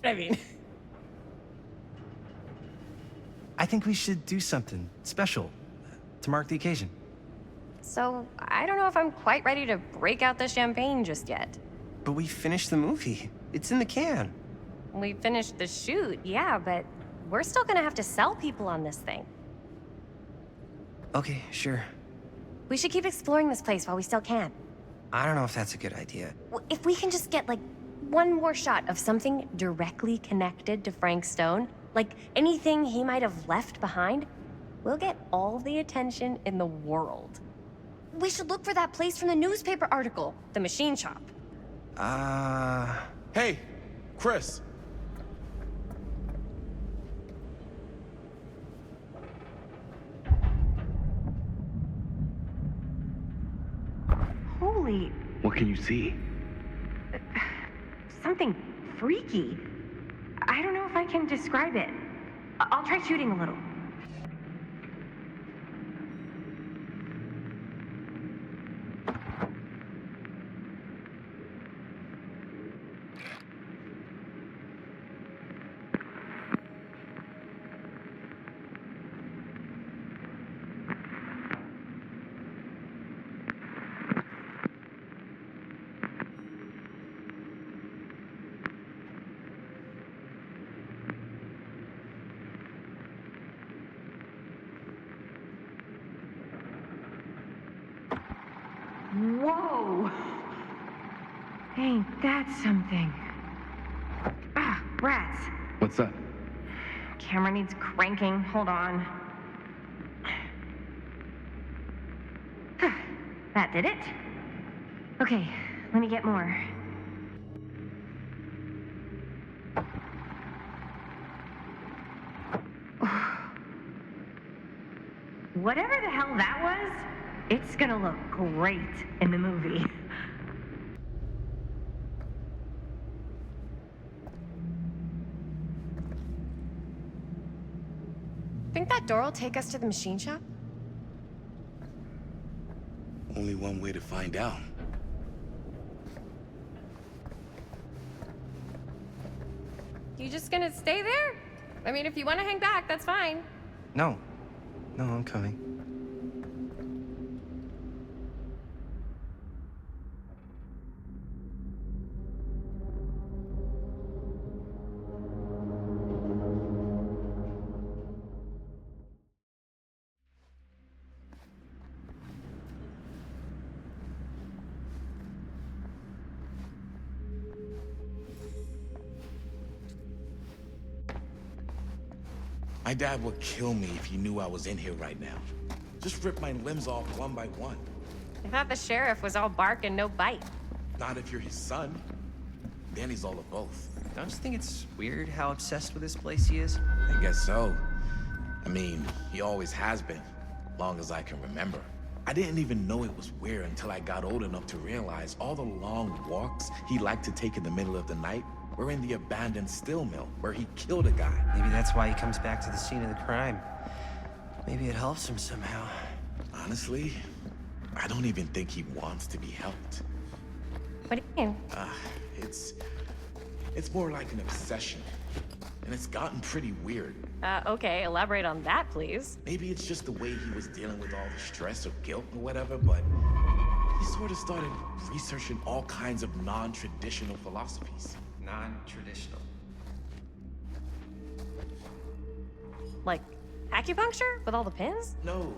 I mean, I think we should do something special to mark the occasion. so I don't know if I'm quite ready to break out the champagne just yet. But we finished the movie. It's in the can. We finished the shoot, yeah, but we're still gonna have to sell people on this thing. Okay, sure. We should keep exploring this place while we still can. I don't know if that's a good idea. If we can just get, like, one more shot of something directly connected to Frank Stone, like anything he might have left behind, we'll get all the attention in the world. We should look for that place from the newspaper article, the machine shop. Hey, Chris. Holy, What can you see? something freaky. I don't know if I can describe it. I'll try shooting a little. Whoa! Ain't that something? Ah, rats. What's up? Camera needs cranking. Hold on. That did it. Okay, let me get more. Whatever the hell that was, it's gonna look great in the movie. Think that door will take us to the machine shop? Only one way to find out. You just gonna stay there? I mean, if you want to hang back, that's fine. No. No, I'm coming. My dad would kill me if he knew I was in here right now. Just rip my limbs off one by one. I thought the sheriff was all bark and no bite. Not if you're his son. Then he's all of both. Don't you think it's weird how obsessed with this place he is? I guess so. I mean, he always has been, long as I can remember. I didn't even know it was weird until I got old enough to realize all the long walks he liked to take in the middle of the night were in the abandoned steel mill where he killed a guy. Maybe that's why he comes back to the scene of the crime. Maybe it helps him somehow. Honestly, I don't even think he wants to be helped. What do you mean? It's more like an obsession. And it's gotten pretty weird. Okay, elaborate on that, please. Maybe it's just the way he was dealing with all the stress or guilt or whatever, but he sort of started researching all kinds of non-traditional philosophies. Non-traditional. Like acupuncture with all the pins? No.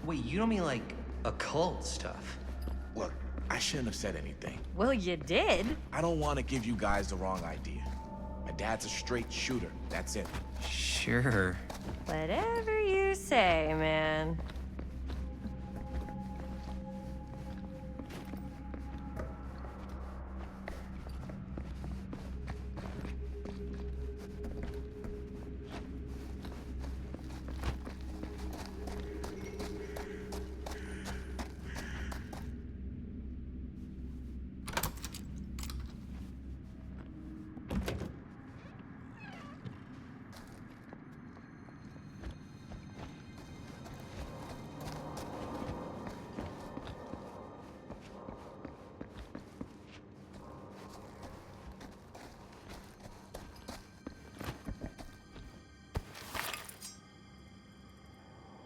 Wait, you don't mean like occult stuff? Look, I shouldn't have said anything. Well, you did. I don't want to give you guys the wrong idea. My dad's a straight shooter, that's it. Sure. Whatever you say, man.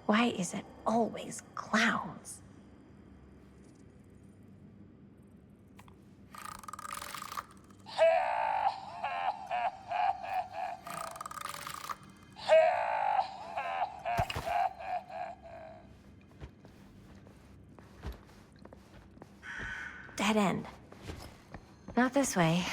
Why is it always clowns? Dead end. Not this way.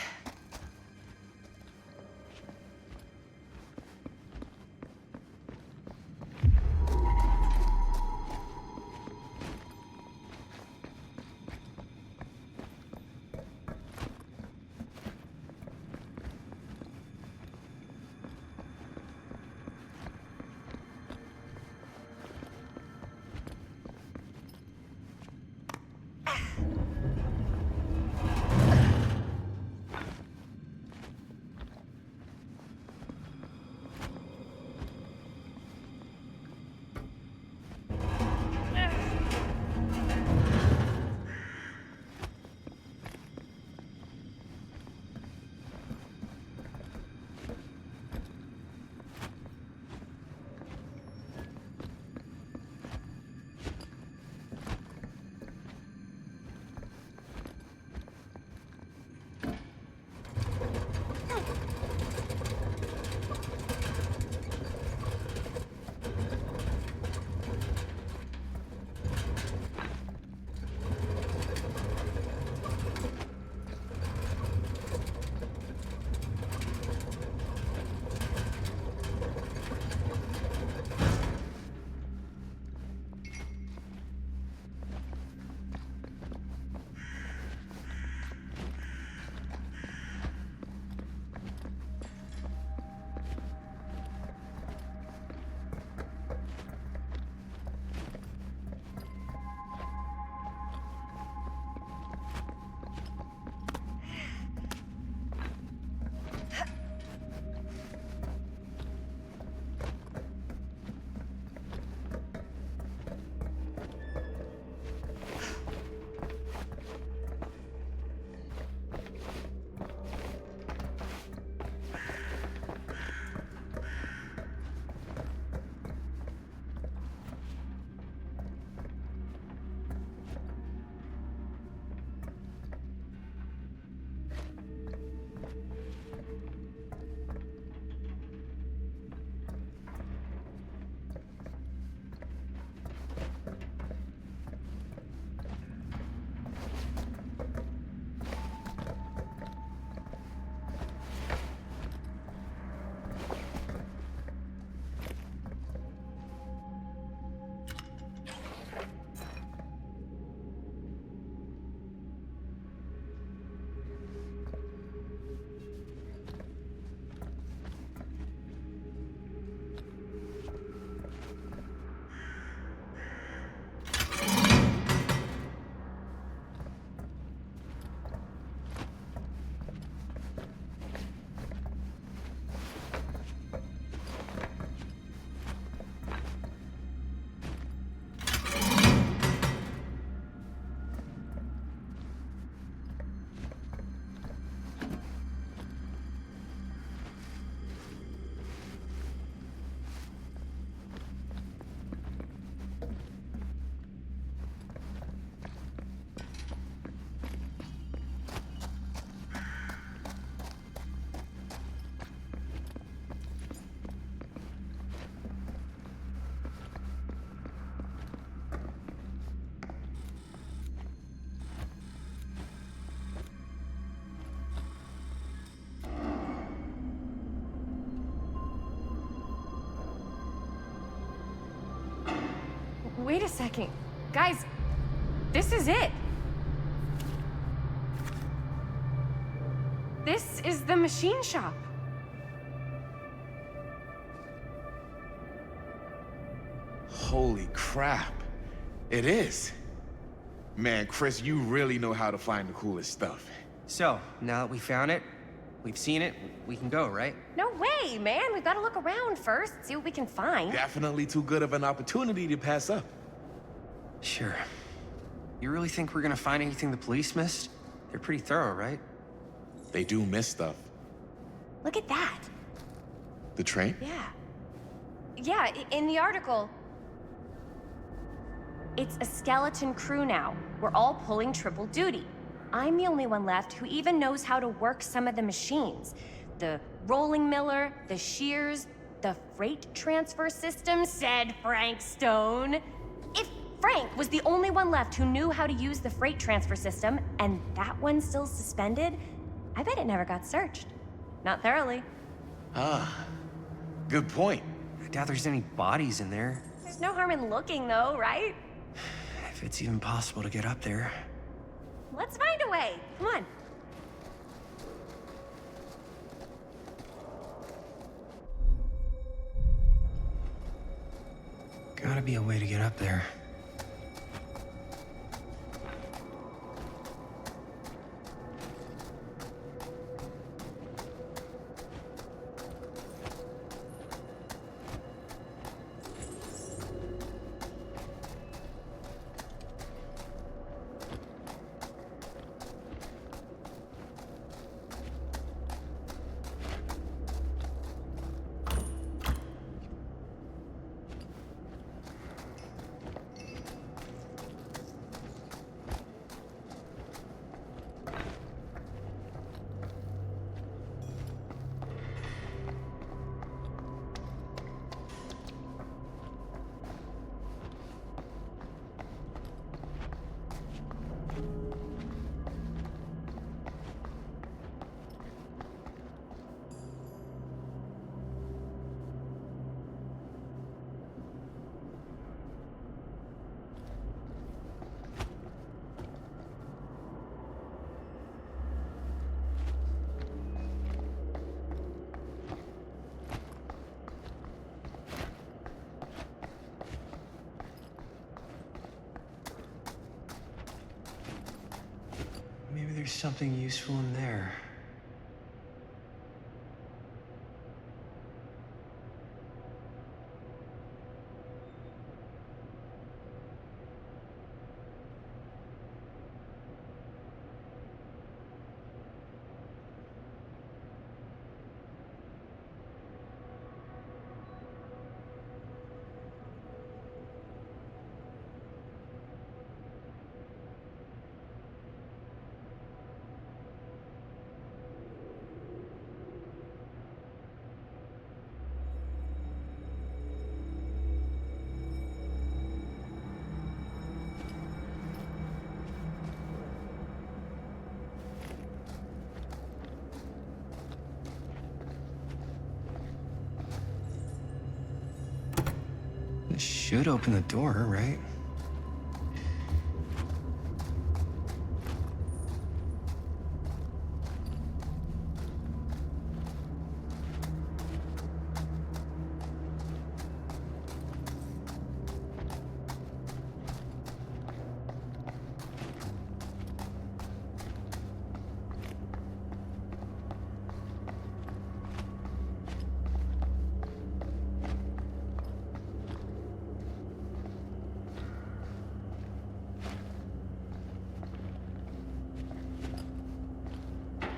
Wait a second. Guys, this is it. This is the machine shop. Holy crap. It is. Man, Chris, you really know how to find the coolest stuff. So, now that we found it, we've seen it, we can go, right? No way, man. We've got to look around first, see what we can find. Definitely too good of an opportunity to pass up. Sure. You really think we're gonna find anything the police missed? They're pretty thorough, right? They do miss stuff. Look at that. The train? Yeah. Yeah, in the article, It's a skeleton crew now. We're all pulling triple duty. I'm the only one left who even knows how to work some of the machines. The rolling miller, the shears, the freight transfer system, said Frank Stone. If Frank was the only one left who knew how to use the freight transfer system, and that one's still suspended, I bet it never got searched. Not thoroughly. Ah, good point. I doubt there's any bodies in there. There's no harm in looking, though, right? If it's even possible to get up there. Let's find a way. Come on. Gotta be a way to get up there. Maybe there's something useful in there. This should open the door, right?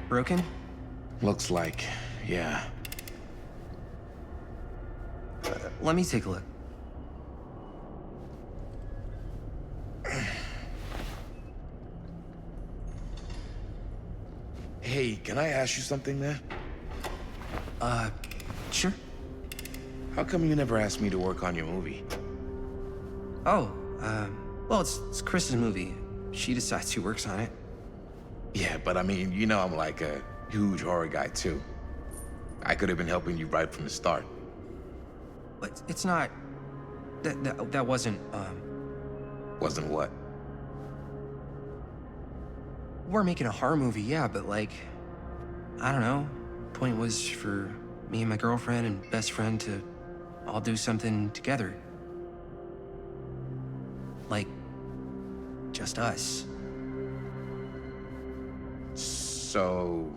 Broken? Looks like, yeah. Let me take a look. Hey, can I ask you something, man? Sure. How come you never asked me to work on your movie? Oh, well, it's Chris's movie. She decides who works on it. Yeah, but I mean, you know I'm like a huge horror guy, too. I could have been helping you right from the start. But it's not... That wasn't, Wasn't what? We're making a horror movie, yeah, but like... I don't know. Point was for me and my girlfriend and best friend to all do something together. Like... just us. So...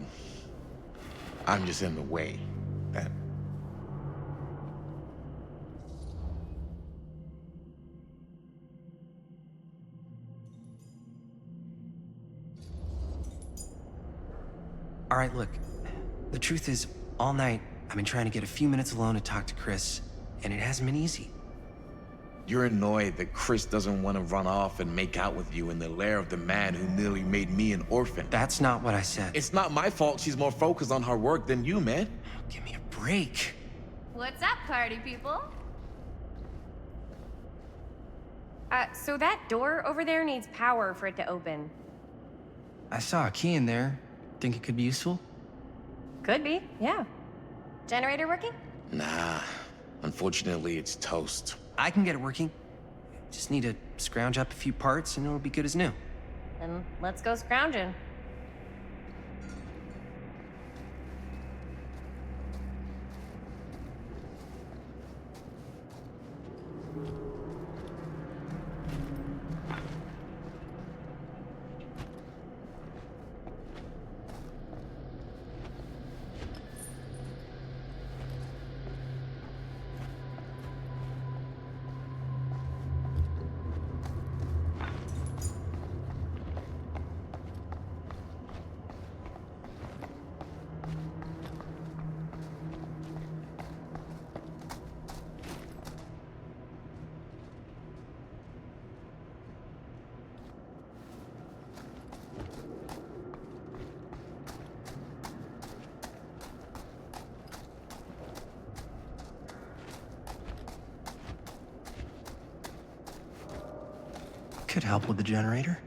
I'm just in the way, then. All right, look. The truth is, all night, I've been trying to get a few minutes alone to talk to Chris, and it hasn't been easy. You're annoyed that Chris doesn't want to run off and make out with you in the lair of the man who nearly made me an orphan. That's not what I said. It's not my fault she's more focused on her work than you, man. Give me a break. What's up, party people? So that door over there needs power for it to open. I saw a key in there. Think it could be useful? Could be, yeah. Generator working? Nah, unfortunately it's toast. I can get it working. Just need to scrounge up a few parts and it'll be good as new. Then let's go scrounging. Could help with the generator.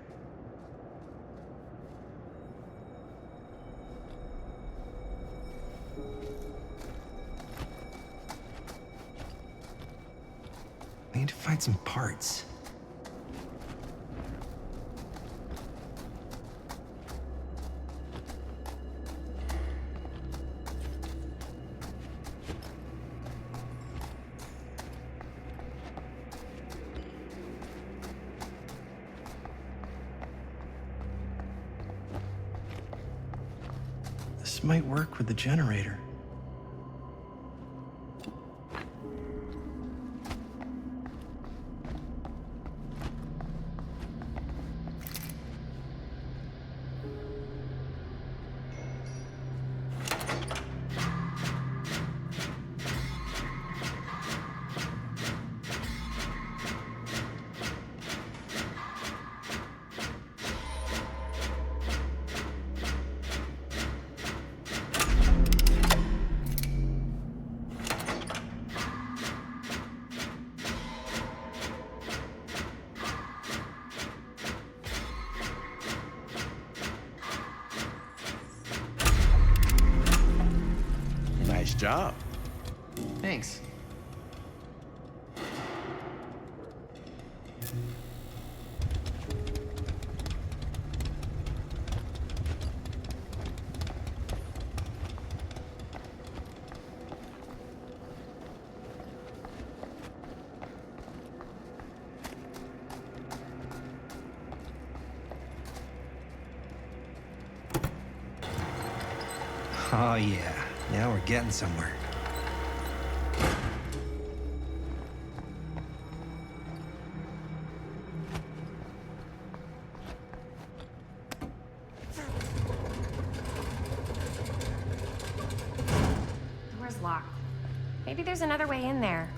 I need to find some parts. This might work with the generator. Nice job. Thanks. Oh yeah, now we're getting somewhere. Door's locked. Maybe there's another way in there.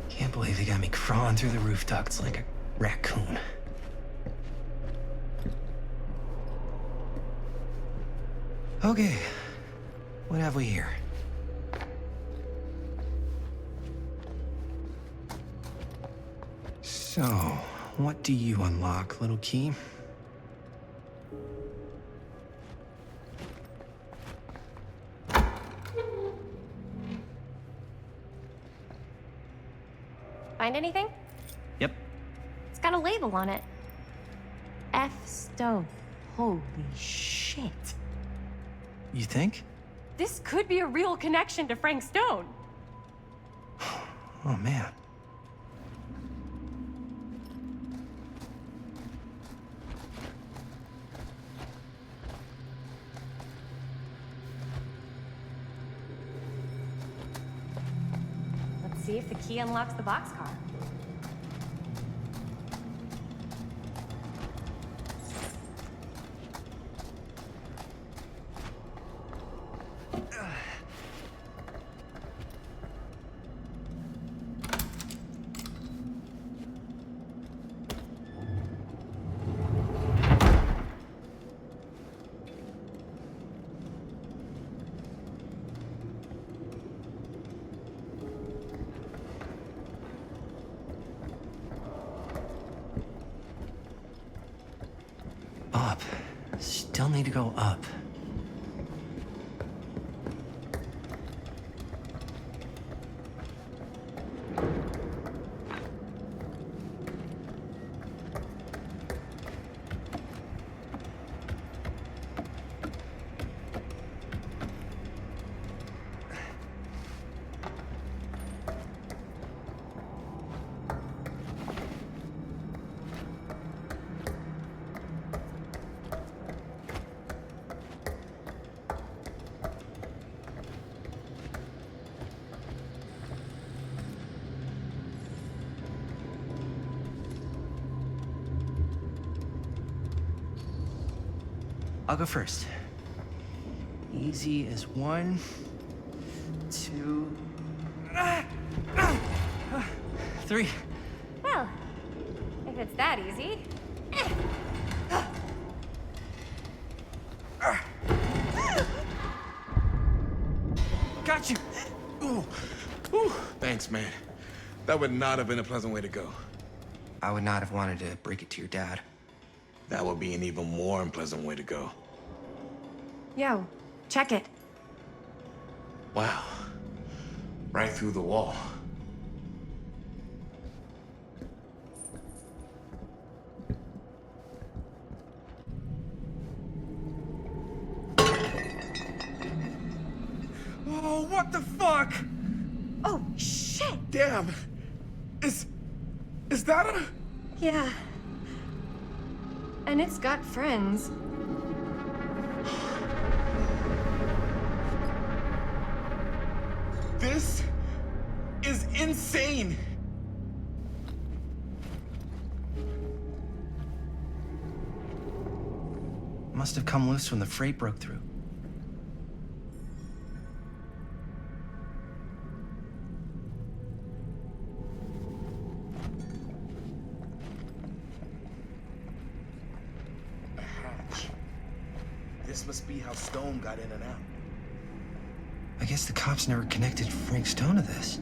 Can't believe they got me crawling through the roof ducts like a raccoon. Okay, what have we here? So, what do you unlock, little key? Find anything? Yep. It's got a label on it. F. Stone. Holy shit. You think? This could be a real connection to Frank Stone. Oh man. see if the key unlocks the boxcar. Up. Still need to go up. I'll go first. Easy as 1, 2, 3. Well, if it's that easy. Got you! Ooh. Ooh. Thanks, man. That would not have been a pleasant way to go. I would not have wanted to break it to your dad. That would be an even more unpleasant way to go. Yo, check it. Wow. Right through the wall. Oh, what the fuck? Oh, shit! Damn. Is that a... Yeah. And it's got friends. This is insane. Must have come loose when the freight broke through. A hatch. This must be how Stone got in and out. I guess the cops never connected Frank Stone to this.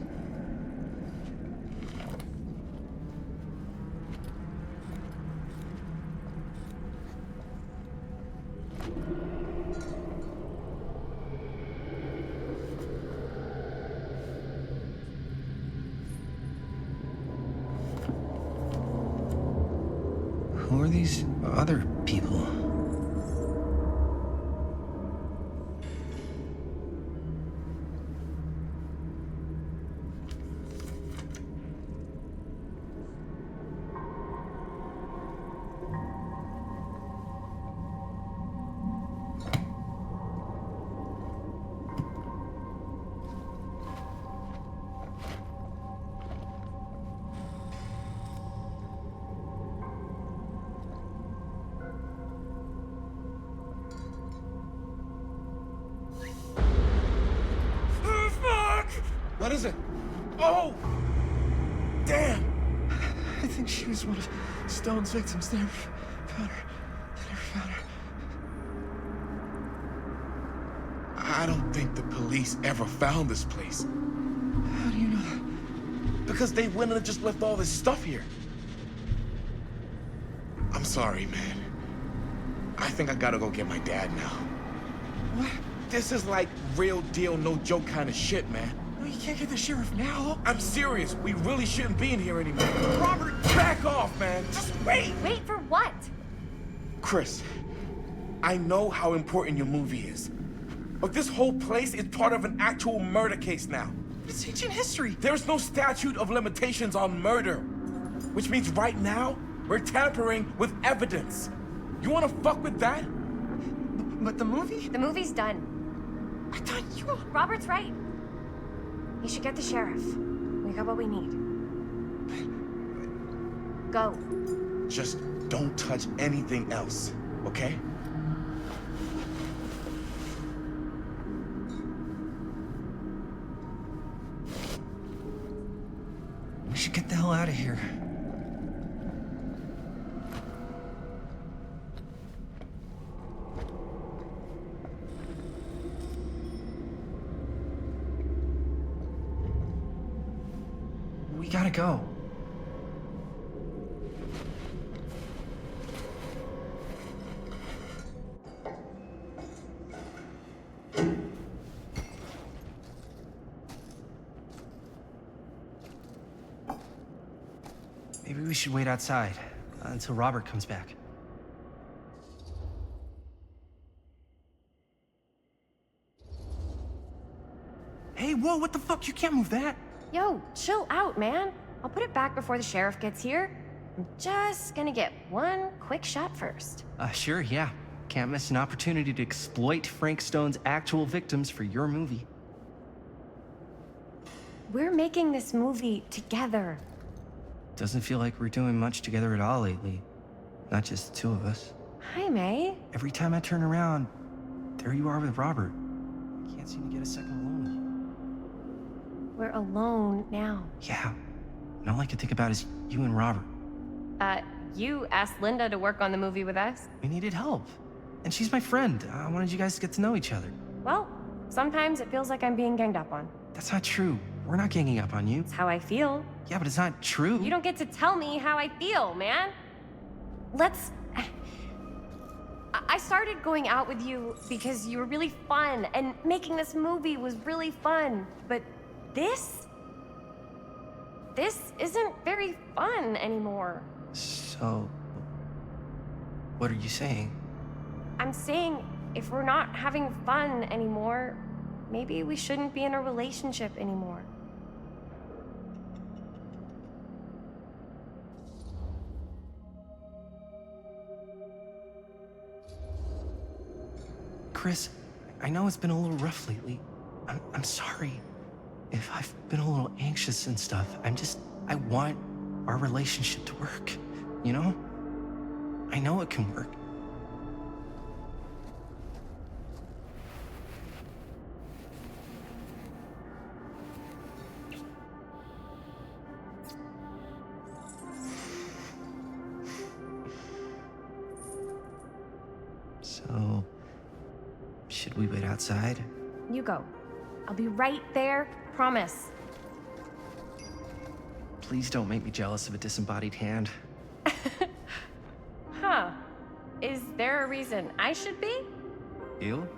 Who are these other people? What is it? Oh! Damn! I think she was one of Stone's victims. They never found her. They never found her. I don't think the police ever found this place. How do you know that? Because they wouldn't have just left all this stuff here. I'm sorry, man. I think I gotta go get my dad now. What? This is like real deal, no joke kind of shit, man. No, you can't get the sheriff now. I'm serious. We really shouldn't be in here anymore. Robert, back off, man. Just wait. Wait for what? Chris, I know how important your movie is. But this whole place is part of an actual murder case now. It's ancient history. There's no statute of limitations on murder. Which means right now, we're tampering with evidence. You wanna fuck with that? But the movie? The movie's done. I thought you... Robert's right. You should get the sheriff. We We got what we need. Go. Just don't touch anything else, okay? We should get the hell out of here. We gotta go. Maybe we should wait outside until Robert comes back. Hey, whoa, what the fuck? You can't move that. Yo, chill out, man. I'll put it back before the sheriff gets here. I'm just gonna get one quick shot first. Sure, yeah. Can't miss an opportunity to exploit Frank Stone's actual victims for your movie. We're making this movie together. Doesn't feel like we're doing much together at all lately. Not just the two of us. Hi, May. Every time I turn around, there you are with Robert. Can't seem to get a second alone with you. We're alone now. Yeah. And all I can think about is you and Robert. You asked Linda to work on the movie with us? We needed help. And she's my friend. I wanted you guys to get to know each other. Well, sometimes it feels like I'm being ganged up on. That's not true. We're not ganging up on you. It's how I feel. Yeah, but it's not true. You don't get to tell me how I feel, man. I started going out with you because you were really fun, and making this movie was really fun. But this isn't very fun anymore. So, what are you saying? I'm saying if we're not having fun anymore, maybe we shouldn't be in a relationship anymore. Chris, I know it's been a little rough lately. I'm sorry if I've been a little anxious and stuff. I want our relationship to work, you know? I know it can work. So, should we wait outside? You go. I'll be right there, promise. Please don't make me jealous of a disembodied hand. Huh. Is there a reason I should be? You?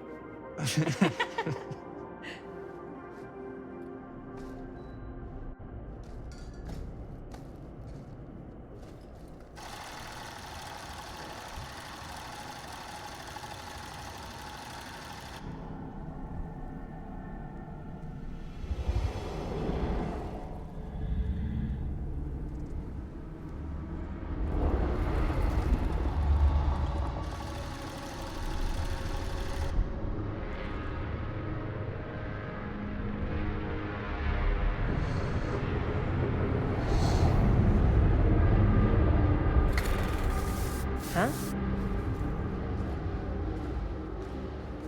Huh?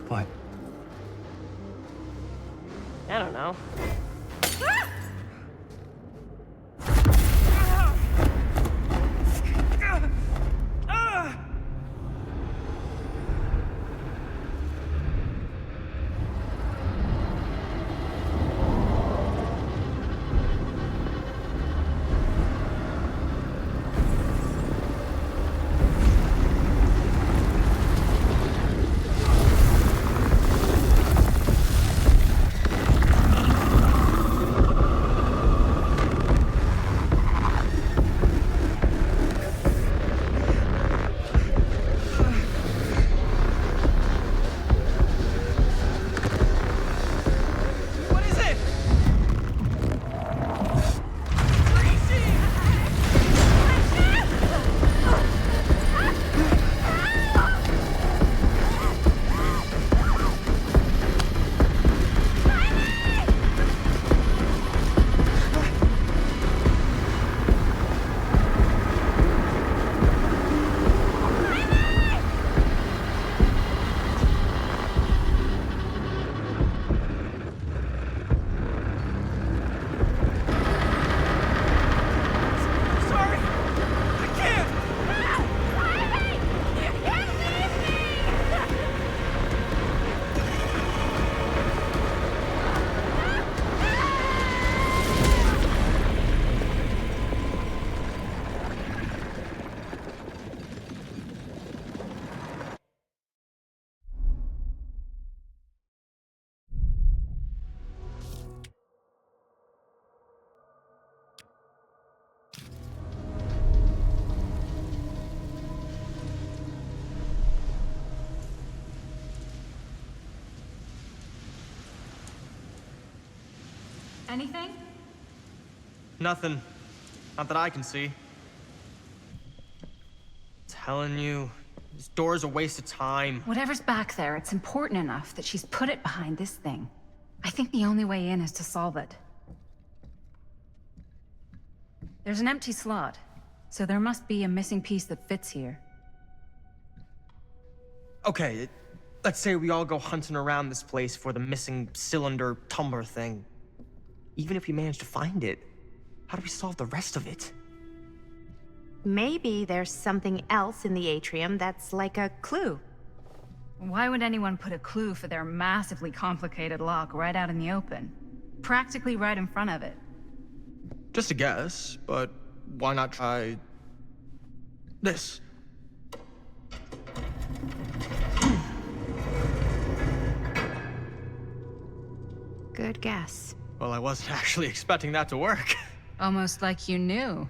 What? I don't know. Anything? Nothing. Not that I can see. Telling you, this door's a waste of time. Whatever's back there, it's important enough that she's put it behind this thing. I think the only way in is to solve it. There's an empty slot, so there must be a missing piece that fits here. Okay, let's say we all go hunting around this place for the missing cylinder tumbler thing. Even if we manage to find it, how do we solve the rest of it? Maybe there's something else in the atrium that's like a clue. Why would anyone put a clue for their massively complicated lock right out in the open? Practically right in front of it. Just a guess, but why not try this? Good guess. Well, I wasn't actually expecting that to work. Almost like you knew.